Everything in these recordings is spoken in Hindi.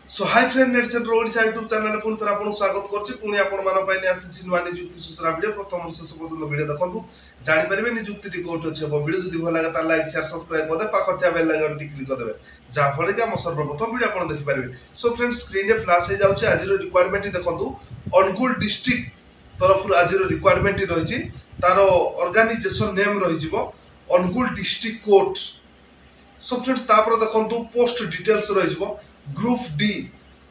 सो hi friend net centre Odisha YouTube channel पुणी थोड़ा आपको स्वागत करछि पुणी आपण मान पाइने आसी नुआ निजुक्ति सूचना वीडियो प्रथम शेष पर्यंत वीडियो देखंतु जानि परिबे निजुक्ति कोट अछि अब वीडियो जदि भल लागे लाइक शेयर सब्सक्राइब कर दे पाखथिया बेल आइकन टी क्लिक कर देबे जा फळे कि हम सर्वप्रथम वीडियो आपण देखि परिबे। सो फ्रेंड स्क्रीन रे फ्लैश हो जाउछि आज रो रिक्वायरमेंट देखंतु अनुगुल डिस्ट्रिक्ट तरफ आज रो रिक्वायरमेंट रहिछि तार ऑर्गेनाइजेशन नेम रहि जिवो Angul district court. So friends तापर देखंतु पोस्ट डिटेल्स रहि जिवो ग्रुप डी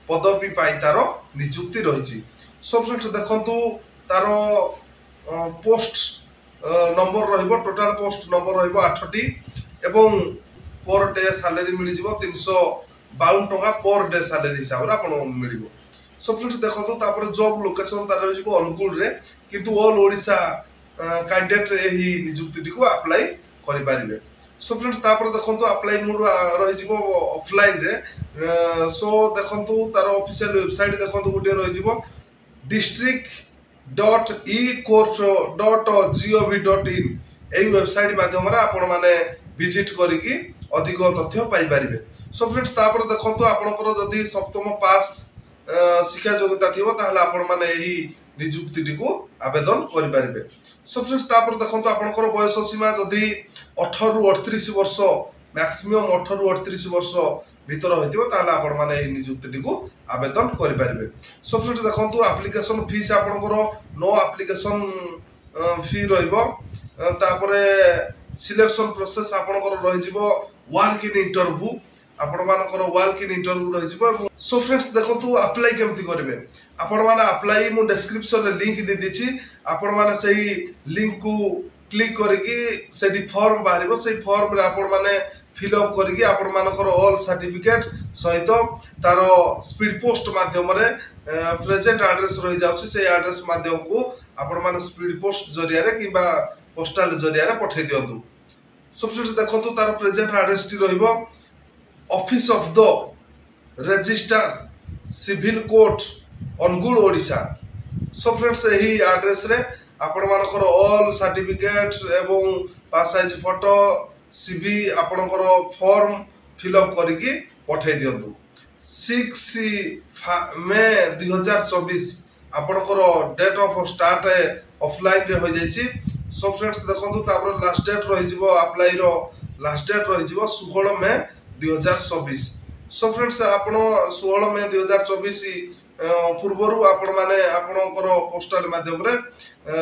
पदवी तार निजुक्ति रही। सो फ्रेंड्स देखंतु तार पोस्ट नंबर रहिबो टोटल पोस्ट नंबर रहिबो 8टी एवं पर डे सैलरी मिल जिवो 352 टका पर डे सैलरी हिसाब रे आपन मिलिबो। सो फ्रेंड्स देखंतु तापर जॉब लोकेशन तार रहि जिवो अनुगुल रे किंतु ऑल ओडिशा कैंडिडेट एही निजुक्ति को अप्लाई करि पारिबे। सो फ्रेंड्स तापर देखंतु अप्लाई मोड रहि जिवो ऑफलाइन रे। सो देखंतु तार ऑफिशियल वेबसाइट देखंतु गुटे रहि जिवो district.ecourt.gov.in एही वेबसाइट माध्यम रे आपण माने विजिट करिकि अधिक तथ्य पाई परिबे। सो फ्रेंड्स तापर देखंतु आपनकर जदि सप्तम पास शिक्षा योग्यता थिबो ताहले आपण माने एही निजुक्ति को आवेदन करि परिबे। सो फ्रेंड्स तापर देखंतु आपनकर बयस सीमा जदि 18 रु 38 वर्ष मैक्सिमम 18 रु 38 वर्ष भीतर होइतिबो ताहले आपण माने एही निजुक्ति को आवेदन करि परिबे। सो फ्रेंड्स देखंतु एप्लीकेशन फीस आपनकर नो एप्लीकेशन फी रहिबो। तापरे सिलेक्शन प्रोसेस आपनकर रहि जिवो वॉक इन इंटरव्यू आपण मानकर वॉक इन इंटरव्यू रहि जिवो। सो फ्रेंड्स देखंतु अप्लाई केमति करिवे आपण माने अप्लाई मु डिस्क्रिप्शन रे लिंक दे दिछि आपण माने सही लिंक को क्लिक करिकि सेडी फॉर्म बाहरिबो सेही फॉर्म रे आपण माने फिल अप करिकि आपण मानकर ऑल सर्टिफिकेट सहित तार स्पीड पोस्ट माध्यम रे प्रेजेंट एड्रेस रहि जाउछि से एड्रेस माध्यम को आपण माने स्पीड पोस्ट जरिया रे किबा पोस्टल जरिया रे पठै दियंतु। सो फ्रेंड्स देखंतु तार प्रेजेंट एड्रेस टी रहिबो office of the registrar civil court Angul Odisha. So friends एही एड्रेस रे आपण मानकर ऑल सर्टिफिकेट एवं पास साइज फोटो सीवी आपणकर फॉर्म फिल अप करिकि पठै दियंतु। 6 मे 2024 आपणकर डेट ऑफ स्टार्ट ऑफलाइन रे हो जाइछि। सो फ्रेंड्स देखंतु तापर लास्ट डेट रहि जिवो अप्लाई रो लास्ट डेट रहि जिवो 16 मे 2024। सो फ्रेंड्स आपण 16 मे 2024 पूर्वरु आपण माने आपणकर पोस्टल माध्यम रे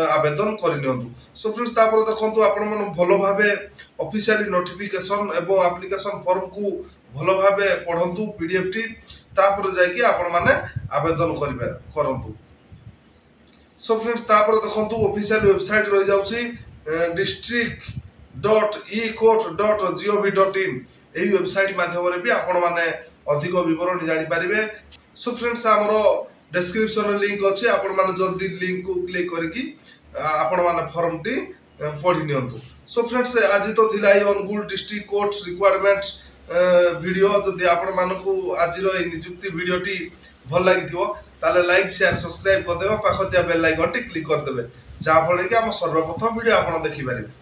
आवेदन करि नियंतु। सो फ्रेंड्स तापर देखंतु आपण मन भलो भाबे ऑफिशियली नोटिफिकेशन एवं एप्लीकेशन फॉर्म को भलो भाबे पढंतु पीडीएफ टी तापर जाय कि आपण माने आवेदन करंतु। सो फ्रेंड्स तापर देखंतु ऑफिशियल वेबसाइट रहि जाउछि district.ecourt.gov.in एही वेबसाइट माध्यम रे भी आपण माने अधिक विवरण जानि परिबे। सो फ्रेंड्स हमरो डिस्क्रिप्शन रे लिंक अछि आपण माने जल्दी लिंक को क्लिक करिकि आपण माने फॉर्म टी पढि नियंतु। सो फ्रेंड्स आज तो थिला Angul district court requirement video जदि आपण मानकु आज रो निजुक्ति वीडियो टी भल लागिथिबो ताले लाइक शेयर सब्सक्राइब कर देबे पाखतिया बेल आइकन टी क्लिक कर देबे जा फळे कि हम सर्वप्रथम वीडियो आपण देखि पारिबे।